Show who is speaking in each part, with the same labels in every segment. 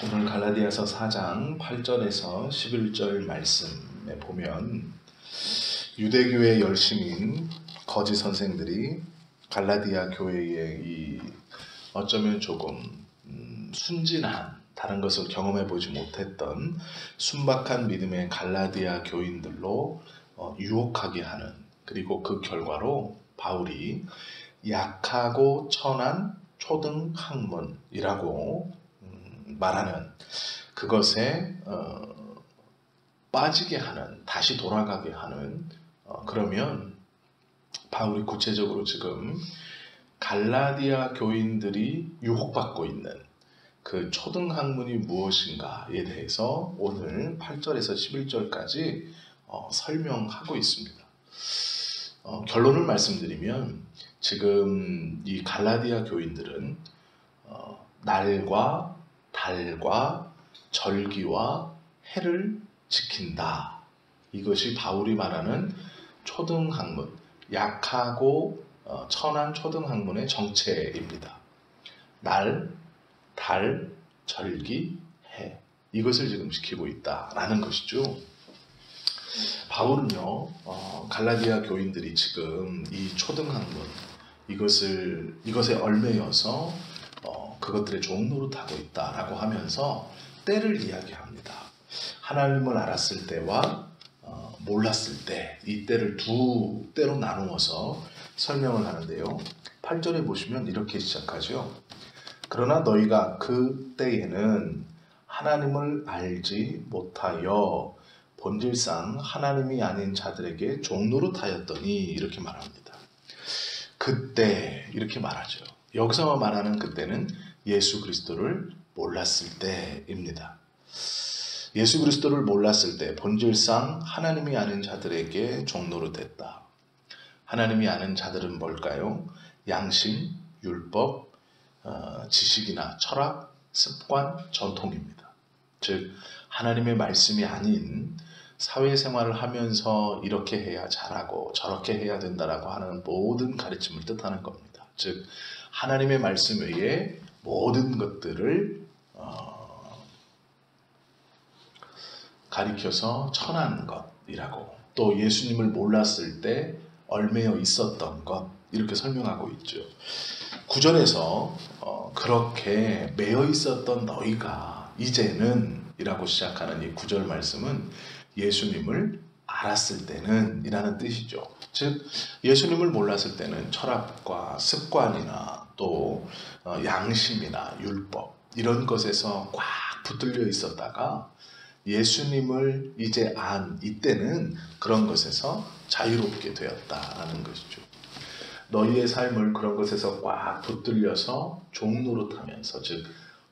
Speaker 1: 오늘 갈라디아서 4장 8절에서 11절 말씀에 보면 유대교의 열심인 거짓 선생들이 갈라디아 교회의 이 어쩌면 조금 순진한 다른 것을 경험해 보지 못했던 순박한 믿음의 갈라디아 교인들로 유혹하게 하는, 그리고 그 결과로 바울이 약하고 천한 초등 학문이라고 말하는 그것에 빠지게 하는, 다시 돌아가게 하는, 그러면 바울이 구체적으로 지금 갈라디아 교인들이 유혹받고 있는 그 초등학문이 무엇인가에 대해서 오늘 8절에서 11절까지 설명하고 있습니다. 결론을 말씀드리면 지금 이 갈라디아 교인들은 날과 달과 절기와 해를 지킨다. 이것이 바울이 말하는 초등학문, 약하고 천한 초등학문의 정체입니다. 날, 달, 절기, 해, 이것을 지금 지키고 있다라는 것이죠. 바울은요, 갈라디아 교인들이 지금 이 초등학문, 이것에 얽매여서 그것들의 종노릇하고 있다라고 하면서 때를 이야기합니다. 하나님을 알았을 때와 몰랐을 때, 이 때를 두 때로 나누어서 설명을 하는데요. 8절에 보시면 이렇게 시작하죠. 그러나 너희가 그 때에는 하나님을 알지 못하여 본질상 하나님이 아닌 자들에게 종노릇하였더니, 이렇게 말합니다. 그때 이렇게 말하죠. 여기서 말하는 그때는 예수 그리스도를 몰랐을 때입니다. 예수 그리스도를 몰랐을 때 본질상 하나님이 아는 자들에게 종노릇했다. 하나님이 아는 자들은 뭘까요? 양심, 율법, 지식이나 철학, 습관, 전통입니다. 즉 하나님의 말씀이 아닌 사회생활을 하면서 이렇게 해야 잘하고 저렇게 해야 된다라고 하는 모든 가르침을 뜻하는 겁니다. 즉 하나님의 말씀 외에 모든 것들을 가리켜서 천한 것이라고, 또 예수님을 몰랐을 때 얽매여 있었던 것, 이렇게 설명하고 있죠. 9절에서 그렇게 매여 있었던 너희가 이제는 이라고 시작하는 이 9절 말씀은 예수님을 알았을 때는 이라는 뜻이죠. 즉 예수님을 몰랐을 때는 철학과 습관이나 또 양심이나 율법 이런 것에서 꽉 붙들려 있었다가 예수님을 이제 안 이때는 그런 것에서 자유롭게 되었다라는 것이죠. 너희의 삶을 그런 것에서 꽉 붙들려서 종노릇하면서, 즉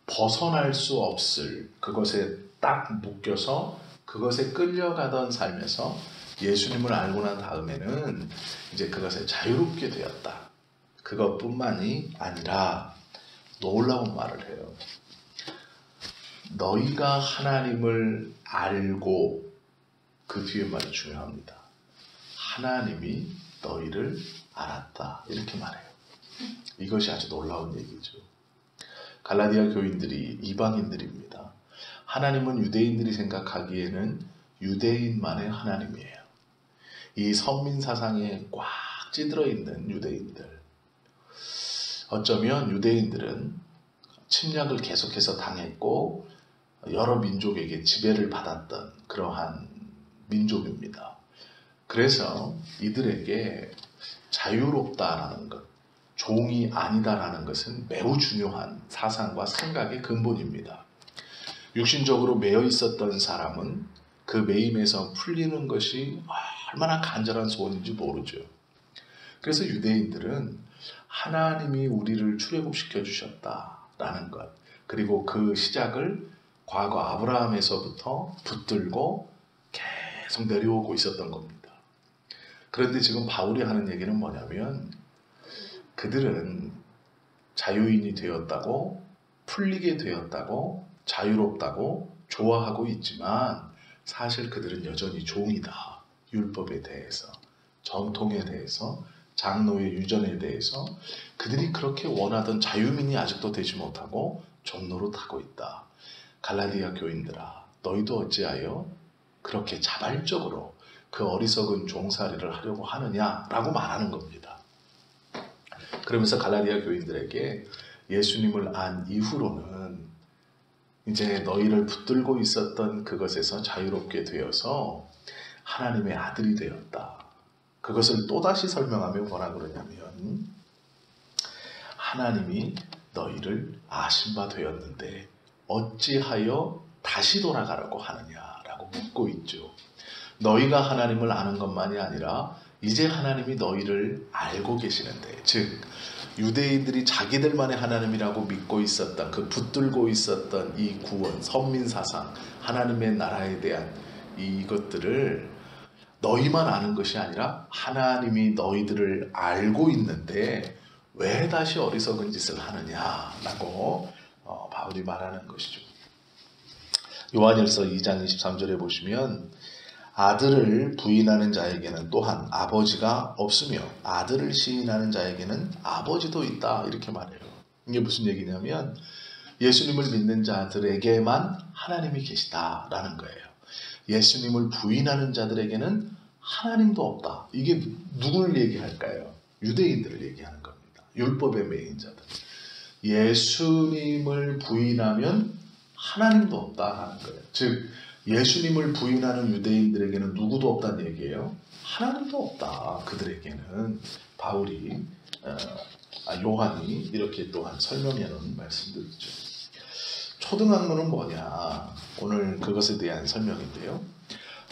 Speaker 1: 벗어날 수 없을 그것에 딱 묶여서 그것에 끌려가던 삶에서 예수님을 알고 난 다음에는 이제 그것에 자유롭게 되었다. 그것뿐만이 아니라 놀라운 말을 해요. 너희가 하나님을 알고, 그 뒤에 말이 중요합니다. 하나님이 너희를 알았다. 이렇게 말해요. 이것이 아주 놀라운 얘기죠. 갈라디아 교인들이 이방인들입니다. 하나님은 유대인들이 생각하기에는 유대인만의 하나님이에요. 이 선민 사상에 꽉 찌들어 있는 유대인들. 어쩌면 유대인들은 침략을 계속해서 당했고 여러 민족에게 지배를 받았던 그러한 민족입니다. 그래서 이들에게 자유롭다라는 것, 종이 아니다라는 것은 매우 중요한 사상과 생각의 근본입니다. 육신적으로 매여 있었던 사람은 그 매임에서 풀리는 것이 얼마나 간절한 소원인지 모르죠. 그래서 유대인들은 하나님이 우리를 출애굽시켜 주셨다라는 것, 그리고 그 시작을 과거 아브라함에서부터 붙들고 계속 내려오고 있었던 겁니다. 그런데 지금 바울이 하는 얘기는 뭐냐면, 그들은 자유인이 되었다고, 풀리게 되었다고, 자유롭다고 좋아하고 있지만 사실 그들은 여전히 종이다. 율법에 대해서, 전통에 대해서, 장로의 유전에 대해서 그들이 그렇게 원하던 자유민이 아직도 되지 못하고 종노릇하고 있다. 갈라디아 교인들아, 너희도 어찌하여 그렇게 자발적으로 그 어리석은 종살이를 하려고 하느냐라고 말하는 겁니다. 그러면서 갈라디아 교인들에게 예수님을 안 이후로는 이제 너희를 붙들고 있었던 그것에서 자유롭게 되어서 하나님의 아들이 되었다. 그것을 또다시 설명하며 뭐라 그러냐면, 하나님이 너희를 아신 바 되었는데 어찌하여 다시 돌아가라고 하느냐라고 묻고 있죠. 너희가 하나님을 아는 것만이 아니라 이제 하나님이 너희를 알고 계시는데, 즉 유대인들이 자기들만의 하나님이라고 믿고 있었던, 그 붙들고 있었던 이 구원, 선민사상, 하나님의 나라에 대한 이것들을 너희만 아는 것이 아니라 하나님이 너희들을 알고 있는데 왜 다시 어리석은 짓을 하느냐라고 바울이 말하는 것이죠. 요한일서 2장 23절에 보시면, 아들을 부인하는 자에게는 또한 아버지가 없으며 아들을 시인하는 자에게는 아버지도 있다, 이렇게 말해요. 이게 무슨 얘기냐면 예수님을 믿는 자들에게만 하나님이 계시다라는 거예요. 예수님을 부인하는 자들에게는 하나님도 없다. 이게 누구를 얘기할까요? 유대인들을 얘기하는 겁니다. 율법의 매인자들. 예수님을 부인하면 하나님도 없다라는 거예요. 즉 예수님을 부인하는 유대인들에게는 누구도 없다는 얘기예요. 하나님도 없다. 그들에게는 바울이 요한이 이렇게 또한 설명해 놓은 말씀들이죠. 초등학문은 뭐냐? 오늘 그것에 대한 설명인데요.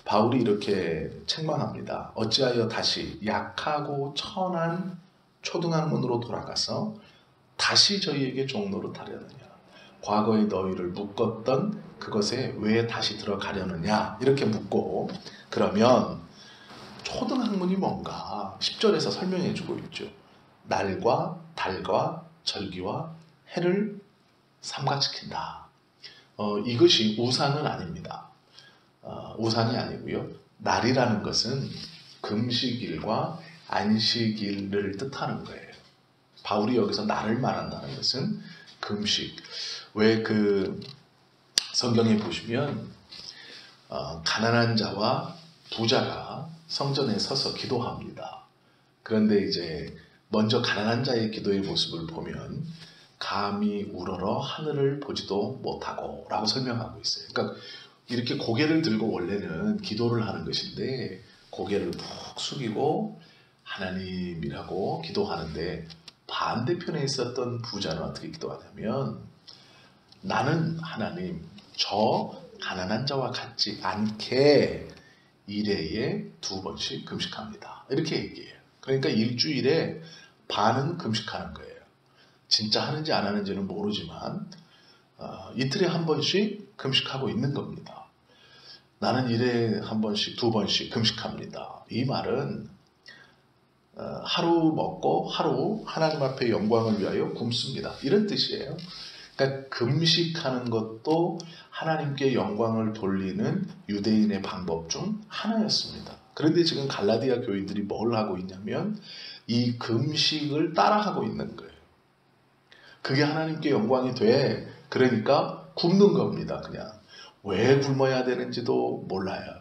Speaker 1: 바울이 이렇게 책망합니다. 어찌하여 다시 약하고 천한 초등학문으로 돌아가서 다시 저희에게 종노릇 하려느냐? 과거에 너희를 묶었던 그것에 왜 다시 들어가려느냐? 이렇게 묻고, 그러면 초등학문이 뭔가 10절에서 설명해 주고 있죠. 날과 달과 절기와 해를 삼가지킨다. 이것이 우상은 아닙니다. 우상이 아니고요. 날이라는 것은 금식일과 안식일을 뜻하는 거예요. 바울이 여기서 날을 말한다는 것은 금식. 왜 그 성경에 보시면 가난한 자와 부자가 성전에 서서 기도합니다. 그런데 이제 먼저 가난한 자의 기도의 모습을 보면 감히 우러러 하늘을 보지도 못하고 라고 설명하고 있어요. 그러니까 이렇게 고개를 들고 원래는 기도를 하는 것인데 고개를 푹 숙이고 하나님이라고 기도하는데, 반대편에 있었던 부자는 어떻게 기도하냐면, 나는 하나님 저 가난한 자와 같지 않게 일회에 2번씩 금식합니다, 이렇게 얘기해요. 그러니까 일주일에 반은 금식하는 거예요. 진짜 하는지 안 하는지는 모르지만 이틀에 1번씩 금식하고 있는 겁니다. 나는 일회에 1번씩 2번씩 금식합니다. 이 말은 하루 먹고 하루 하나님 앞에 영광을 위하여 굶습니다, 이런 뜻이에요. 그러니까 금식하는 것도 하나님께 영광을 돌리는 유대인의 방법 중 하나였습니다. 그런데 지금 갈라디아 교인들이 뭘 하고 있냐면 이 금식을 따라하고 있는 거예요. 그게 하나님께 영광이 돼. 그러니까 굶는 겁니다. 그냥 왜 굶어야 되는지도 몰라요.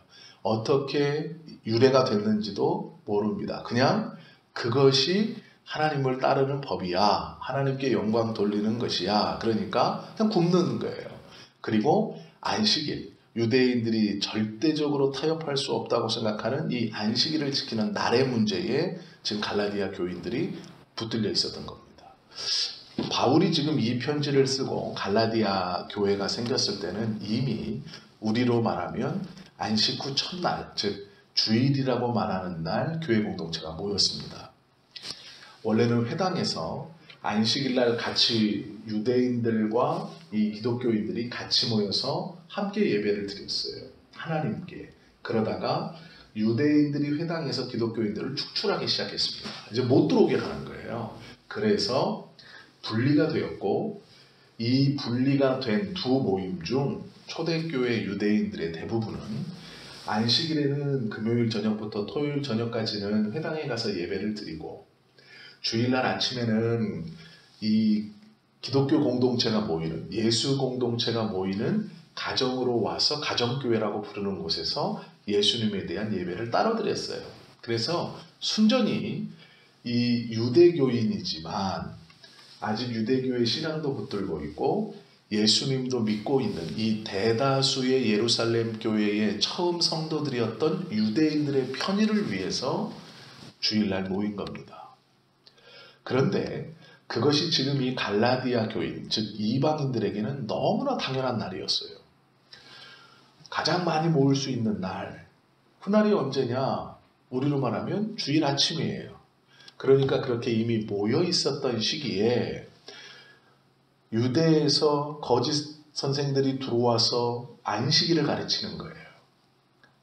Speaker 1: 어떻게 유래가 됐는지도 모릅니다. 그냥 그것이 하나님을 따르는 법이야. 하나님께 영광 돌리는 것이야. 그러니까 그냥 굶는 거예요. 그리고 안식일, 유대인들이 절대적으로 타협할 수 없다고 생각하는 이 안식일을 지키는 날의 문제에 지금 갈라디아 교인들이 붙들려 있었던 겁니다. 바울이 지금 이 편지를 쓰고 갈라디아 교회가 생겼을 때는 이미 우리로 말하면 안식 후 첫날, 즉 주일이라고 말하는 날 교회 공동체가 모였습니다. 원래는 회당에서 안식일날 같이 유대인들과 이 기독교인들이 같이 모여서 함께 예배를 드렸어요, 하나님께. 그러다가 유대인들이 회당에서 기독교인들을 축출하기 시작했습니다. 이제 못 들어오게 하는 거예요. 그래서 분리가 되었고, 이 분리가 된 두 모임 중 초대교회 유대인들의 대부분은 안식일에는 금요일 저녁부터 토요일 저녁까지는 회당에 가서 예배를 드리고, 주일날 아침에는 이 기독교 공동체가 모이는, 예수 공동체가 모이는 가정으로 와서 가정교회라고 부르는 곳에서 예수님에 대한 예배를 따로 드렸어요. 그래서 순전히 이 유대교인이지만 아직 유대교의 신앙도 붙들고 있고 예수님도 믿고 있는 이 대다수의 예루살렘 교회의 처음 성도들이었던 유대인들의 편의를 위해서 주일날 모인 겁니다. 그런데 그것이 지금 이 갈라디아 교인, 즉 이방인들에게는 너무나 당연한 날이었어요. 가장 많이 모일 수 있는 날, 그날이 언제냐? 우리로 말하면 주일 아침이에요. 그러니까 그렇게 이미 모여 있었던 시기에 유대에서 거짓 선생들이 들어와서 안식일을 가르치는 거예요.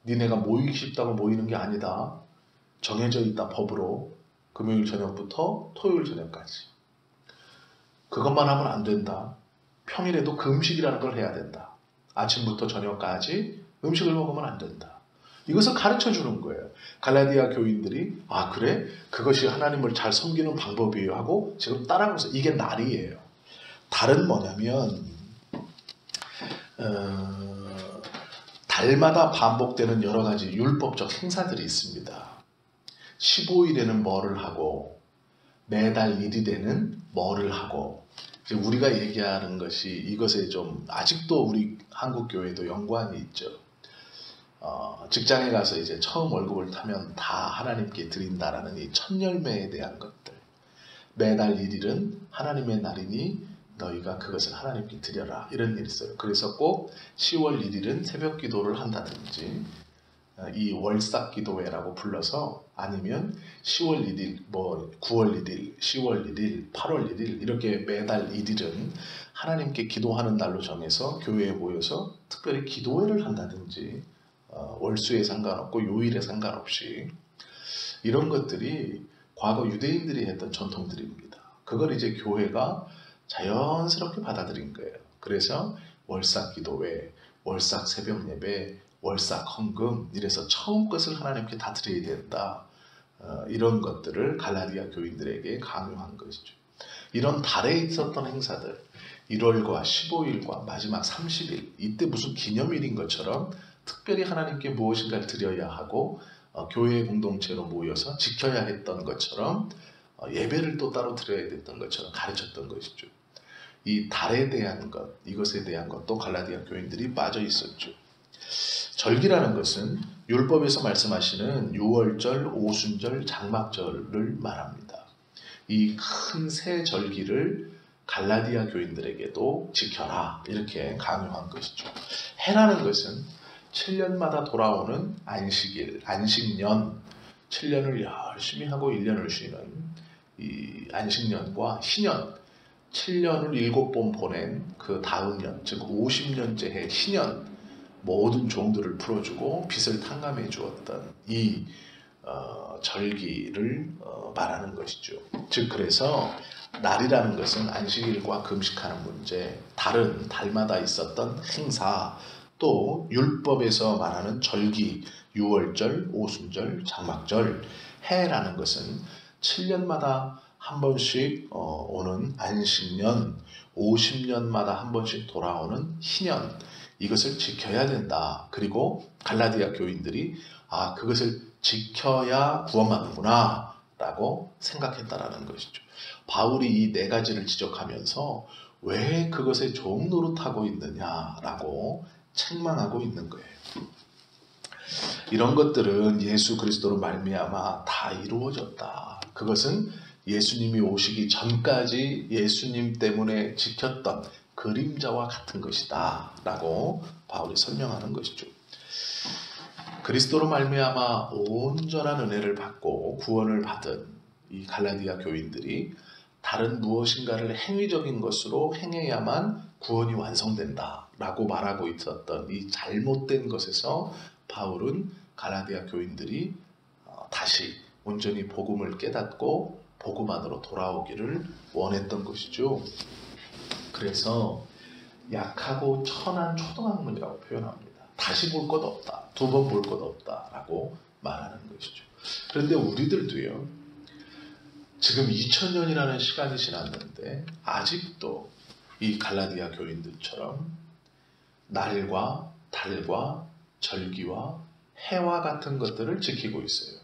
Speaker 1: 니네가 모이기 쉽다고 모이는 게 아니다. 정해져 있다 법으로 금요일 저녁부터 토요일 저녁까지. 그것만 하면 안 된다. 평일에도 금식이라는 걸 해야 된다. 아침부터 저녁까지 음식을 먹으면 안 된다. 이것을 가르쳐 주는 거예요. 갈라디아 교인들이 아 그래? 그것이 하나님을 잘 섬기는 방법이에요 하고 지금 따라가면서 이게 날이에요. 달은 뭐냐면 달마다 반복되는 여러 가지 율법적 행사들이 있습니다. 15일에는 뭐를 하고 매달 1일에는 뭐를 하고 이제 우리가 얘기하는 것이 이것에 좀 아직도 우리 한국 교회도 연관이 있죠. 직장에 가서 이제 처음 월급을 타면 다 하나님께 드린다라는 이 첫 열매에 대한 것들. 매달 1일은 하나님의 날이니 너희가 그것을 하나님께 드려라. 이런 일이 있어요. 그래서 꼭 10월 1일은 새벽 기도를 한다든지 이 월삭 기도회라고 불러서 아니면 10월 1일, 9월 1일, 10월 1일, 8월 1일 이렇게 매달 1일은 하나님께 기도하는 날로 정해서 교회에 모여서 특별히 기도회를 한다든지 월수에 상관없고 요일에 상관없이 이런 것들이 과거 유대인들이 했던 전통들입니다. 그걸 이제 교회가 자연스럽게 받아들인 거예요. 그래서 월삭 기도회, 월삭 새벽 예배, 월삭 헌금 이래서 처음 것을 하나님께 다 드려야 된다. 이런 것들을 갈라디아 교인들에게 강요한 것이죠. 이런 달에 있었던 행사들 1월과 15일과 마지막 30일 이때 무슨 기념일인 것처럼 특별히 하나님께 무엇인가를 드려야 하고 교회 공동체로 모여서 지켜야 했던 것처럼 예배를 또 따로 드려야 됐던 것처럼 가르쳤던 것이죠. 이 달에 대한 것, 이것에 대한 것도 갈라디아 교인들이 빠져 있었죠. 절기라는 것은 율법에서 말씀하시는 유월절, 오순절, 장막절을 말합니다. 이 큰 세 절기를 갈라디아 교인들에게도 지켜라 이렇게 강요한 것이죠. 해라는 것은 7년마다 돌아오는 안식일, 안식년, 7년을 열심히 하고 1년을 쉬는 이 안식년과 신년, 7년을 7번 보낸 그 다음 년, 즉 50년째 해 신년 모든 종들을 풀어주고 빚을 탕감해 주었던 이 절기를 말하는 것이죠. 즉 그래서 날이라는 것은 안식일과 금식하는 문제, 달은 달마다 있었던 행사, 또 율법에서 말하는 절기, 유월절, 오순절, 장막절, 해라는 것은 7년마다 한 번씩 오는 안식년, 50년마다 한 번씩 돌아오는 희년, 이것을 지켜야 된다. 그리고 갈라디아 교인들이 그것을 지켜야 구원받는구나 라고 생각했다라는 것이죠. 바울이 이 네 가지를 지적하면서 왜 그것에 종 노릇하고 있느냐라고 책망하고 있는 거예요. 이런 것들은 예수 그리스도로 말미암아 다 이루어졌다. 그것은 예수님이 오시기 전까지 예수님 때문에 지켰던 그림자와 같은 것이다 라고 바울이 설명하는 것이죠. 그리스도로 말미암아 온전한 은혜를 받고 구원을 받은 이 갈라디아 교인들이 다른 무엇인가를 행위적인 것으로 행해야만 구원이 완성된다 라고 말하고 있었던 이 잘못된 것에서 바울은 갈라디아 교인들이 다시 온전히 복음을 깨닫고 복음 안으로 돌아오기를 원했던 것이죠. 그래서 약하고 천한 초등학문이라고 표현합니다. 다시 볼 것 없다. 두 번 볼 것 없다 라고 말하는 것이죠. 그런데 우리들도요. 지금 2000년이라는 시간이 지났는데 아직도 이 갈라디아 교인들처럼 날과 달과 절기와 해와 같은 것들을 지키고 있어요.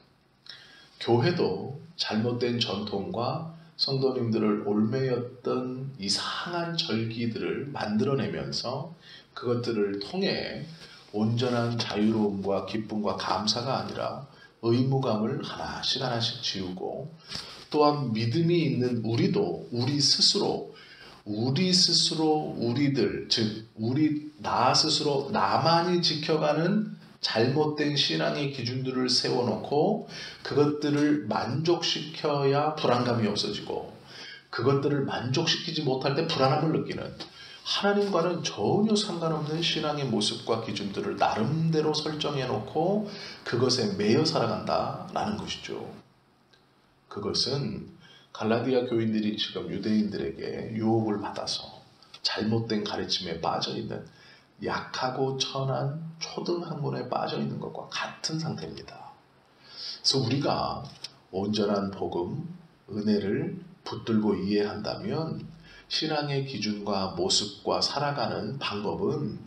Speaker 1: 교회도 잘못된 전통과 성도님들을 올매였던 이상한 절기들을 만들어내면서 그것들을 통해 온전한 자유로움과 기쁨과 감사가 아니라 의무감을 하나씩 지우고, 또한 믿음이 있는 우리도 우리 스스로 우리들, 즉 나 스스로 나만이 지켜가는 잘못된 신앙의 기준들을 세워놓고 그것들을 만족시켜야 불안감이 없어지고, 그것들을 만족시키지 못할 때 불안함을 느끼는, 하나님과는 전혀 상관없는 신앙의 모습과 기준들을 나름대로 설정해놓고 그것에 매여 살아간다라는 것이죠. 그것은 갈라디아 교인들이 지금 유대인들에게 유혹을 받아서 잘못된 가르침에 빠져있는, 약하고 천한 초등학문에 빠져있는 것과 같은 상태입니다. 그래서 우리가 온전한 복음, 은혜를 붙들고 이해한다면 신앙의 기준과 모습과 살아가는 방법은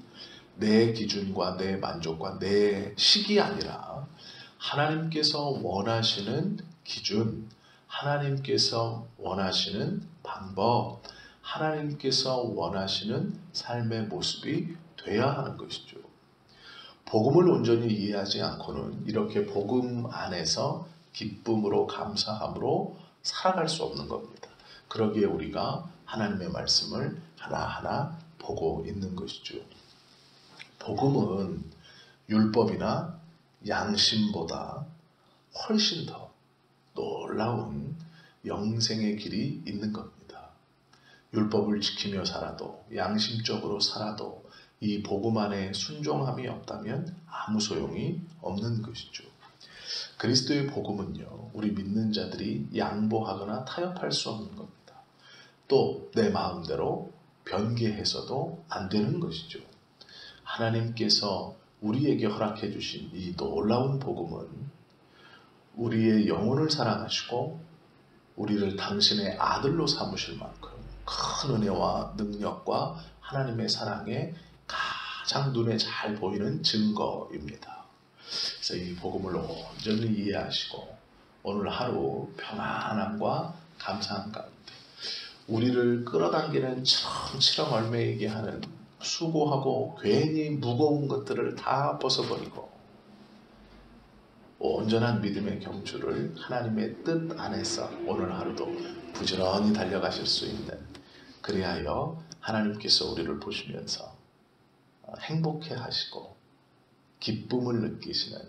Speaker 1: 내 기준과 내 만족과 내 식이 아니라 하나님께서 원하시는 기준, 하나님께서 원하시는 방법, 하나님께서 원하시는 삶의 모습이 돼야 하는 것이죠. 복음을 온전히 이해하지 않고는 이렇게 복음 안에서 기쁨으로 감사함으로 살아갈 수 없는 겁니다. 그러기에 우리가 하나님의 말씀을 하나하나 보고 있는 것이죠. 복음은 율법이나 양심보다 훨씬 더 놀라운 영생의 길이 있는 겁니다. 율법을 지키며 살아도, 양심적으로 살아도 이 복음 안에 순종함이 없다면 아무 소용이 없는 것이죠. 그리스도의 복음은요, 우리 믿는 자들이 양보하거나 타협할 수 없는 겁니다. 또 내 마음대로 변개해서도 안 되는 것이죠. 하나님께서 우리에게 허락해 주신 이 놀라운 복음은 우리의 영혼을 사랑하시고 우리를 당신의 아들로 삼으실 만큼 큰 은혜와 능력과 하나님의 사랑에 가장 눈에 잘 보이는 증거입니다. 그래서 이 복음을 온전히 이해하시고 오늘 하루 평안함과 감사함 가운데 우리를 끌어당기는 치렁치렁 얼매이게 하는 수고하고 괜히 무거운 것들을 다 벗어버리고 온전한 믿음의 경주를 하나님의 뜻 안에서 오늘 하루도 부지런히 달려가실 수 있는, 그리하여 하나님께서 우리를 보시면서 행복해 하시고 기쁨을 느끼시는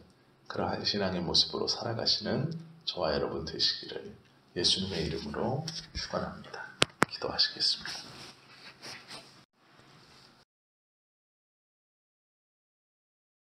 Speaker 1: 그러한 신앙의 모습으로 살아가시는 저와 여러분 되시기를 예수님의 이름으로 축원합니다. 기도하시겠습니다.